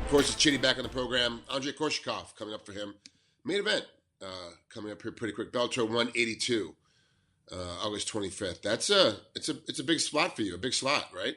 Of course, it's Chidi back on the program. Andrey Koreshkov coming up for him. Main event coming up here pretty quick. Bellator 182, August 25th. It's a big slot for you, a big slot, right?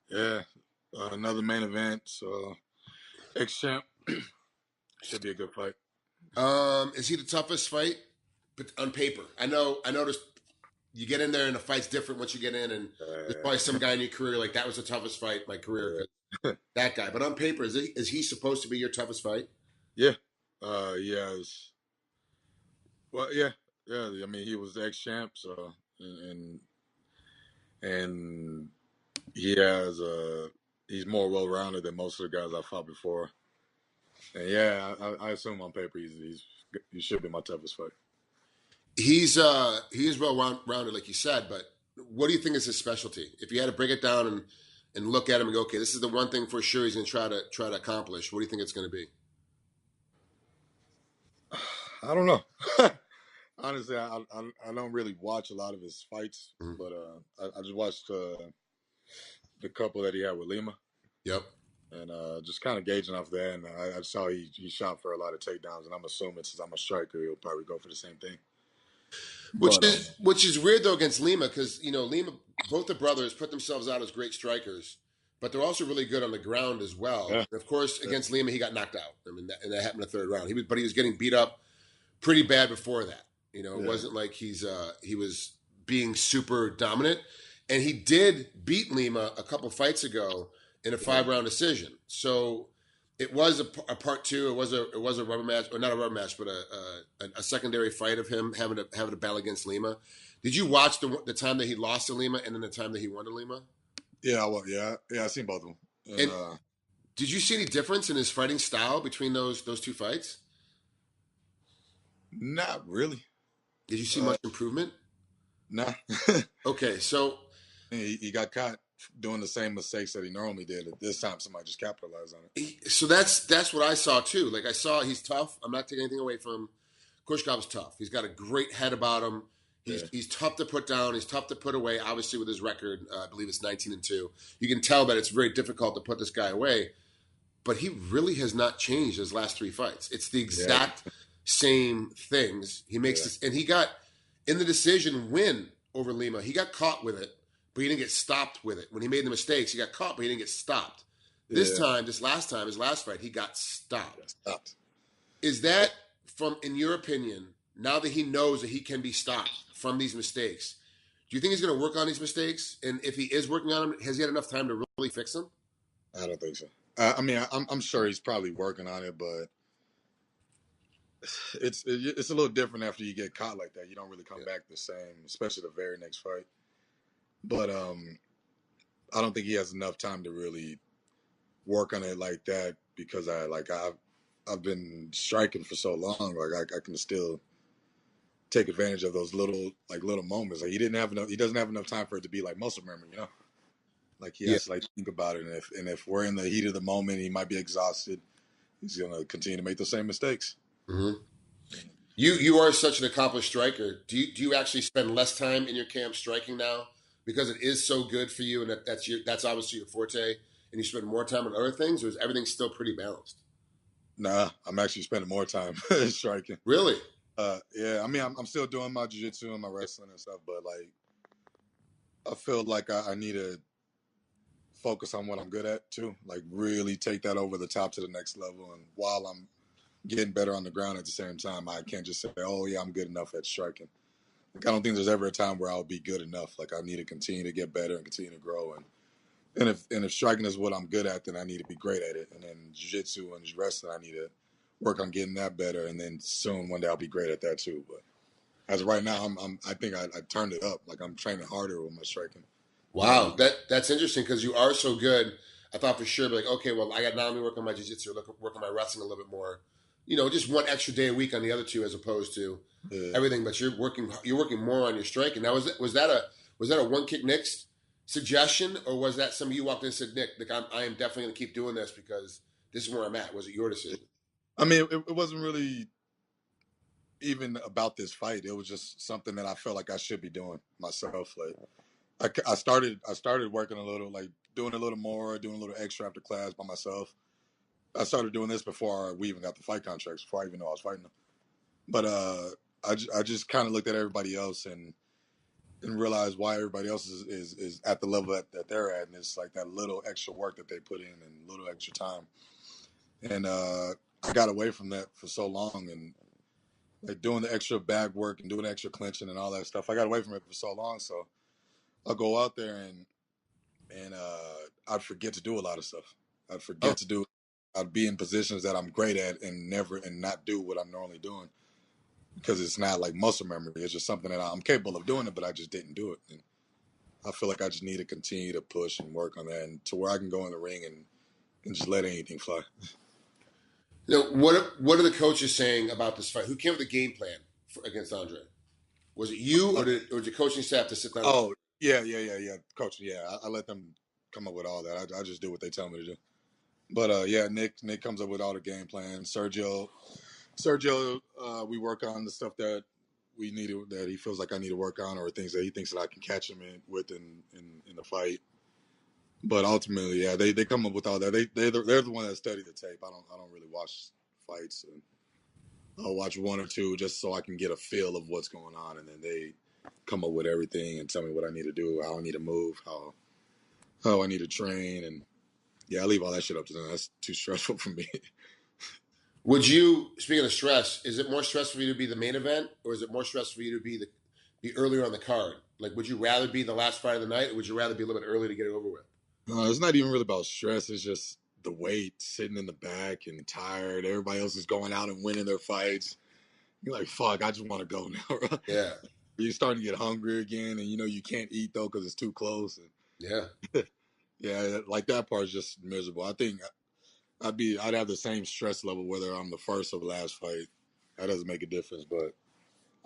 Yeah. Another main event. So ex-champ should be a good fight. Is he the toughest fight? But on paper, I noticed you get in there and the fight's different once you get in, and there's probably some guy in your career like that was the toughest fight in my career. That guy, but on paper, is he supposed to be your toughest fight? Yeah. Yes. Well, yeah. I mean, he was the ex-champ, so and he's more well-rounded than most of the guys I fought before. And yeah, I assume on paper he should be my toughest fight. He is well-rounded, like you said, but what do you think is his specialty? If you had to break it down and look at him and go, okay, this is the one thing for sure he's going to try to accomplish. What do you think it's going to be? I don't know. Honestly, I don't really watch a lot of his fights, but I just watched the couple that he had with Lima. Yep. And just kind of gauging off that, and I saw he shot for a lot of takedowns, and I'm assuming since I'm a striker, he'll probably go for the same thing. Which is weird though against Lima, because Lima, both the brothers put themselves out as great strikers, but they're also really good on the ground as well. Yeah. And of course, against Lima, he got knocked out. I mean, that happened in the third round. He was getting beat up pretty bad before that. It wasn't like he was being super dominant, and he did beat Lima a couple fights ago in a 5-round decision. So it was a part two. It was a rubber match, or not a rubber match, but a secondary fight of him having to battle against Lima. Did you watch the time that he lost to Lima and then the time that he won to Lima? Yeah, I seen both of them. And did you see any difference in his fighting style between those two fights? Not really. Did you see much improvement? Nah. Okay, so he got caught doing the same mistakes that he normally did. This time, somebody just capitalized on it. So that's what I saw too. Like I saw he's tough. I'm not taking anything away from him. Koreshkov's tough. He's got a great head about him. He's tough to put down. He's tough to put away. Obviously, with his record, I believe it's 19-2. You can tell that it's very difficult to put this guy away. But he really has not changed his last 3 fights. It's the exact same things. He makes this, and he got in the decision win over Lima. He got caught with it, but he didn't get stopped with it. When he made the mistakes, he got caught, but he didn't get stopped. This last fight, he got stopped. Is that in your opinion, now that he knows that he can be stopped from these mistakes, do you think he's going to work on these mistakes? And if he is working on them, has he had enough time to really fix them? I don't think so. I mean, I'm sure he's probably working on it, but it's a little different after you get caught like that. You don't really come back the same, especially the very next fight. But I don't think he has enough time to really work on it like that, because I've been striking for so long. Like I can still take advantage of those little moments. Like he doesn't have enough time for it to be like muscle memory, Like he has to think about it, and if we're in the heat of the moment, he might be exhausted. He's gonna continue to make the same mistakes. Mm-hmm. You are such an accomplished striker. Do you actually spend less time in your camp striking now because it is so good for you, and that's obviously your forte, and you spend more time on other things, or is everything still pretty balanced? Nah, I'm actually spending more time striking. Really? Yeah. I mean, I'm still doing my jiu-jitsu and my wrestling and stuff, but like I feel like I need to focus on what I'm good at too. Like really take that over the top to the next level, and while I'm getting better on the ground at the same time, I can't just say, oh yeah, I'm good enough at striking. Like I don't think there's ever a time where I'll be good enough. Like I need to continue to get better and continue to grow, and if striking is what I'm good at, then I need to be great at it. And then jiu-jitsu and wrestling, I need to work on getting that better, and then soon one day I'll be great at that too. But as of right now, I think I turned it up. Like I'm training harder with my striking. Wow, that's interesting, because you are so good. I thought for sure, like, okay, well, I got now me work on my jiu-jitsu, work on my wrestling a little bit more. Just one extra day a week on the other two, as opposed to everything. But you're working more on your striking. Now, was that a one kick Nick's suggestion, or was that somebody you walked in and said, Nick, I am definitely going to keep doing this because this is where I'm at? Was it your decision? I mean, it wasn't really even about this fight. It was just something that I felt like I should be doing myself. Like I started working a little, like doing a little more, doing a little extra after class by myself. I started doing this before we even got the fight contracts, before I even know I was fighting them. But I just kind of looked at everybody else and realized why everybody else is at the level that they're at, and it's like that little extra work that they put in and little extra time. And I got away from that for so long, and like doing the extra bag work and doing the extra clinching and all that stuff. I got away from it for so long, so I'll go out there and I'd forget to do a lot of stuff. I'd forget to do. I'd be in positions that I'm great at and not do what I'm normally doing because it's not like muscle memory. It's just something that I'm capable of doing it, but I just didn't do it. And I feel like I just need to continue to push and work on that, and to where I can go in the ring and just let anything fly. What are the coaches saying about this fight? Who came up with the game plan against Andre? Was it you, or did the coaching staff to sit down? Oh, yeah. Coach, yeah, I let them come up with all that. I just do what they tell me to do. But yeah, Nick comes up with all the game plan. Sergio, we work on the stuff that we need that he feels like I need to work on, or things that he thinks that I can catch him in the fight. But ultimately, yeah, they come up with all that. They're the one that study the tape. I don't really watch fights, and I'll watch one or two just so I can get a feel of what's going on, and then they come up with everything and tell me what I need to do, how I need to move, how I need to train, and yeah, I leave all that shit up to them. That's too stressful for me. Would you, speaking of stress, is it more stressful for you to be the main event, or is it more stressful for you to be earlier on the card? Like, would you rather be the last fight of the night, or would you rather be a little bit early to get it over with? It's not even really about stress. It's just the weight, sitting in the back and tired. Everybody else is going out and winning their fights. You're like, fuck, I just want to go now. Yeah. You're starting to get hungry again, and you can't eat though because it's too close. And yeah. Yeah, like that part's just miserable. I think I'd have the same stress level whether I'm the first or the last fight. That doesn't make a difference, but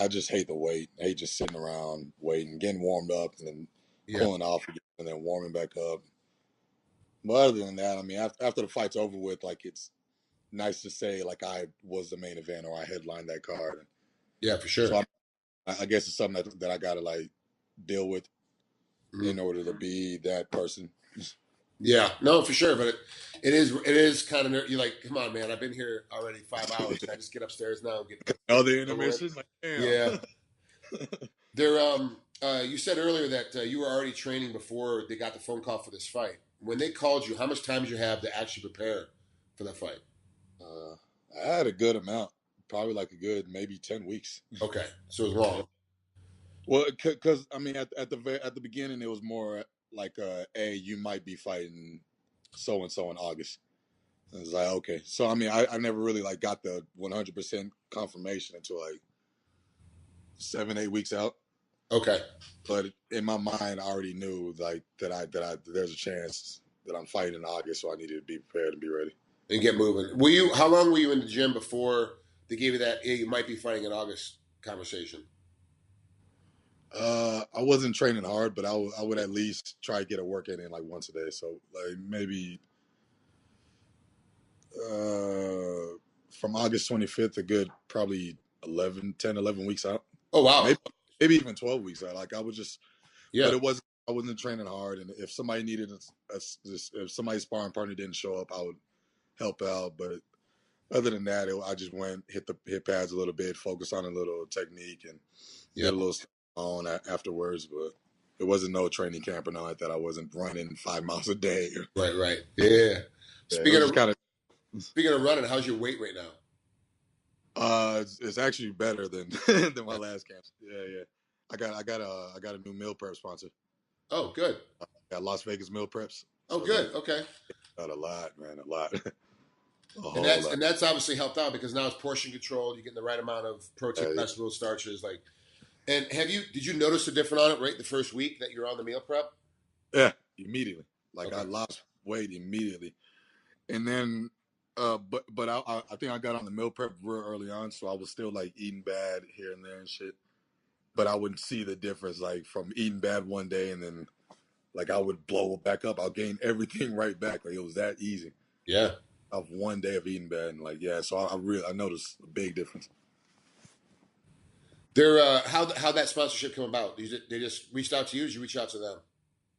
I just hate the wait. I hate just sitting around waiting, getting warmed up, and then cooling off again, and then warming back up. But other than that, I mean, after the fight's over with, like, it's nice to say like I was the main event or I headlined that card. Yeah, for sure. So I guess it's something that I gotta like deal with in order to be that person. Yeah, no, for sure. But it is kind of, you're like, come on, man, I've been here already 5 hours. Can I just get upstairs now and get the intermission? Like, damn. Yeah. You said earlier that you were already training before they got the phone call for this fight. When they called you, how much time did you have to actually prepare for that fight? I had a good amount, probably like a good maybe 10 weeks. Okay, so it was long. Well, because I mean, at the beginning, it was more like, hey, you might be fighting so and so in August. I was like, okay. So I mean, I never really like got the 100% confirmation until like 7-8 weeks out. Okay. But in my mind, I already knew like that there's a chance that I'm fighting in August, so I needed to be prepared and be ready and get moving. How long were you in the gym before they gave you that? Yeah, you might be fighting in August conversation. I wasn't training hard, but I would at least try to get a workout in like once a day. So like maybe from August 25th, a good probably 11 weeks out. Oh wow, maybe even 12 weeks out. Like I was just, yeah. But I wasn't training hard, and if somebody needed if somebody's sparring partner didn't show up, I would help out. But other than that, I just went hit pads a little bit, focus on a little technique, and get a little on afterwards. But it wasn't no training camp or nothing like that. I wasn't running 5 miles a day. Right. Yeah. Speaking of running, how's your weight right now? It's actually better than my last camp. Yeah. I got a new meal prep sponsor. Oh, good. Got Las Vegas Meal Preps. Oh, good. Okay. Got a lot, man. A lot. And that's obviously helped out because now it's portion controlled. You're getting the right amount of protein, vegetables, starches. Like, and did you notice a difference on it right the first week that you're on the meal prep? Yeah, immediately. Like I lost weight immediately, and then, but I think I got on the meal prep real early on, so I was still like eating bad here and there and shit. But I wouldn't see the difference, like from eating bad one day and then, like I would blow it back up. I'll gain everything right back. Like it was that easy. Yeah. Of one day of eating bad, and like so I noticed a big difference. How that sponsorship come about? They just reached out to you? Or did you reach out to them?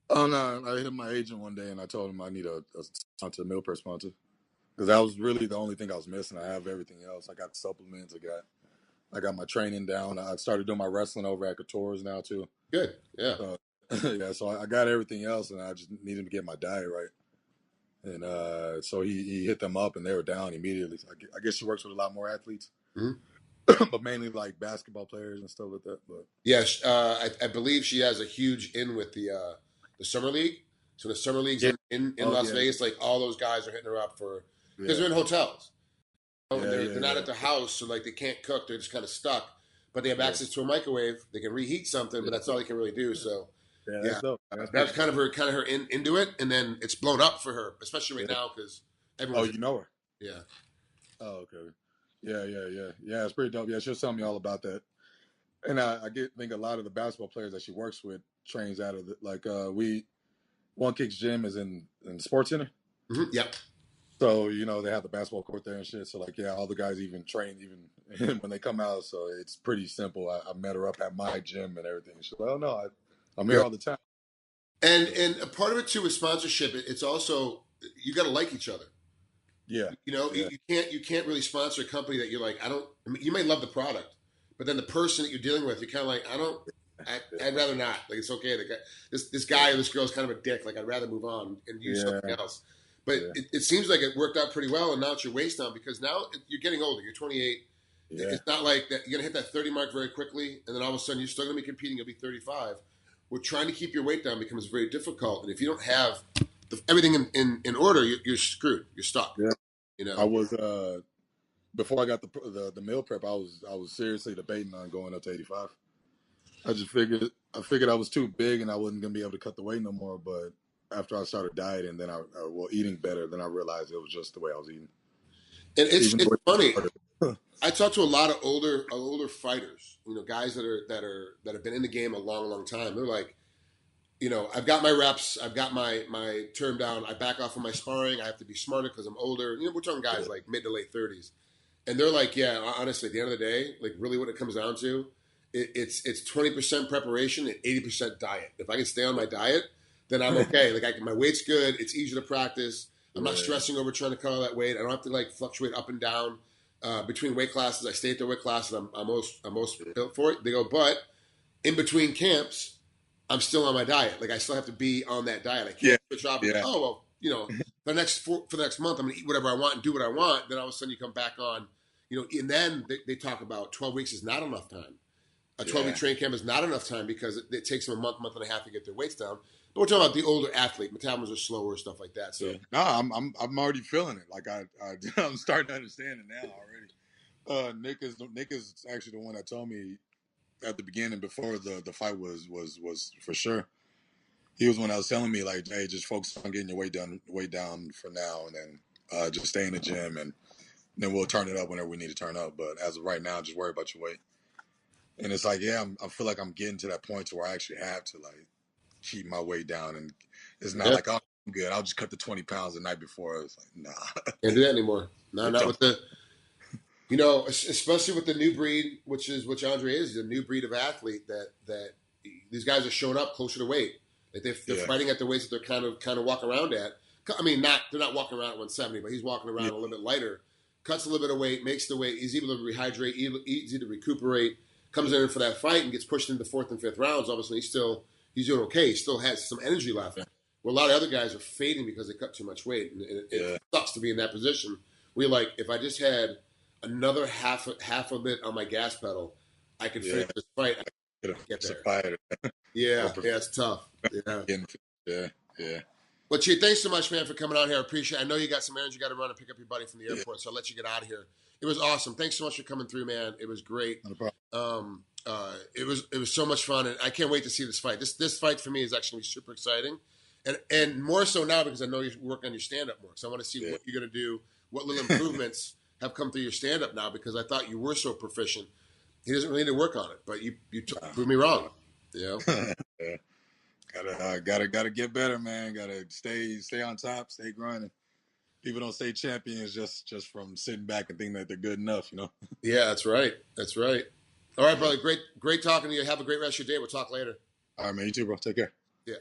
Oh no, I hit my agent one day and I told him I need a sponsor, meal prep sponsor. because that was really the only thing I was missing. I have everything else. I got supplements. I got my training down. I started doing my wrestling over at Couture's now too. Good. Yeah. So, yeah. So I got everything else, and I just needed to get my diet right. And so he hit them up, and they were down immediately. I guess she works with a lot more athletes, but mainly like basketball players and stuff like that. But yes, I believe she has a huge in with the summer league. So the summer league's in Las Vegas. Like all those guys are hitting her up for because they're in hotels. They're not at their house, so like they can't cook. They're just kind of stuck. But they have access to a microwave. They can reheat something, but that's all they can really do. So that's dope. That's kind of her into it, and then it's blown up for her, especially right now because everyone. Oh, you know her? Yeah. Oh, okay. Yeah. It's pretty dope. Yeah, she was telling me all about that. And I think a lot of the basketball players that she works with trains out of One Kick's gym is in the sports center. Mm-hmm. Yep. So, they have the basketball court there and shit. So, all the guys even train even when they come out. So, it's pretty simple. I met her up at my gym and everything. She's like, oh, no, I'm here all the time. And a part of it, too, with sponsorship, it's also, you got to like each other. Yeah. You can't really sponsor a company that you're like, you may love the product, but then the person that you're dealing with, you're kind of like, I'd rather not. Like, it's okay. This guy or this girl's kind of a dick. Like, I'd rather move on and use something else. But it seems like it worked out pretty well, and now it's your waist down because now you're getting older. You're 28. Yeah. It's not like that you're going to hit that 30 mark very quickly, and then all of a sudden you're still going to be competing. You'll be 35. We're trying to keep your weight down becomes very difficult, and if you don't have everything in order, you're screwed. You're stuck. Yeah. I was before I got the meal prep. I was seriously debating on going up to 85. I figured I was too big and I wasn't going to be able to cut the weight no more, but after I started dieting, then eating better, then I realized it was just the way I was eating. And it's funny. I talk to a lot of older fighters, guys that have been in the game a long, long time. They're like, I've got my reps, I've got my term down. I back off on my sparring. I have to be smarter because I'm older. We're talking guys like mid to late 30s, and they're like, yeah, honestly, at the end of the day, like really, what it comes down to, it's 20% preparation and 80% diet. If I can stay on my diet, then I'm okay. Like my weight's good. It's easy to practice. I'm not stressing over trying to cut all that weight. I don't have to like fluctuate up and down between weight classes. I stay at the weight class and I'm most built for it. They go, but in between camps, I'm still on my diet. Like I still have to be on that diet. I can't switch off. Yeah. Oh well, for the next month, I'm gonna eat whatever I want and do what I want. Then all of a sudden you come back on, and then they talk about 12 weeks is not enough time. A 12-week training camp is not enough time because it takes them a month and a half to get their weights down. But we're talking about the older athlete. Metabolisms are slower, stuff like that. So no, I'm already feeling it. Like I'm starting to understand it now already. Nick is actually the one that told me at the beginning before the fight was for sure. He was the one that was telling me like, hey, just focus on getting your weight down for now, and then just stay in the gym, and then we'll turn it up whenever we need to turn up. But as of right now, just worry about your weight. And it's like, I feel like I'm getting to that point to where I actually have to like keep my weight down, and it's not like, oh, I'm good, I'll just cut the 20 pounds the night before. It's like, nah, can't do that anymore. No, not with the, especially with the new breed, which Andrey is a new breed of athlete that these guys are showing up closer to weight. Like they're fighting at the weights that they're kind of walking around at. I mean, they're not walking around at 170, but he's walking around a little bit lighter, cuts a little bit of weight, makes the weight, he's able to rehydrate, easy to recuperate. Comes in for that fight and gets pushed into the fourth and fifth rounds. Obviously, he's doing okay. He still has some energy left. Well, a lot of other guys are fading because they cut too much weight, and it sucks to be in that position. We're like, if I just had another half of it on my gas pedal, I could finish this fight. I could get there. It's tough. Yeah. Well, Chidi, thanks so much, man, for coming out here. I appreciate it. I know you got some errands you got to run and pick up your buddy from the airport, so I'll let you get out of here. It was awesome. Thanks so much for coming through, man. It was great. No problem. It was so much fun, and I can't wait to see this fight. This fight for me is actually super exciting, and more so now because I know you're working on your stand-up more. So I want to see what you're going to do, what little improvements have come through your stand-up now, because I thought you were so proficient. He doesn't really need to work on it, but you proved me wrong. Gotta get better, man. Gotta stay on top, stay grinding. People don't say champions just from sitting back and thinking that they're good enough, Yeah, that's right. All right, brother. Great talking to you. Have a great rest of your day. We'll talk later. All right, man. You too, bro. Take care.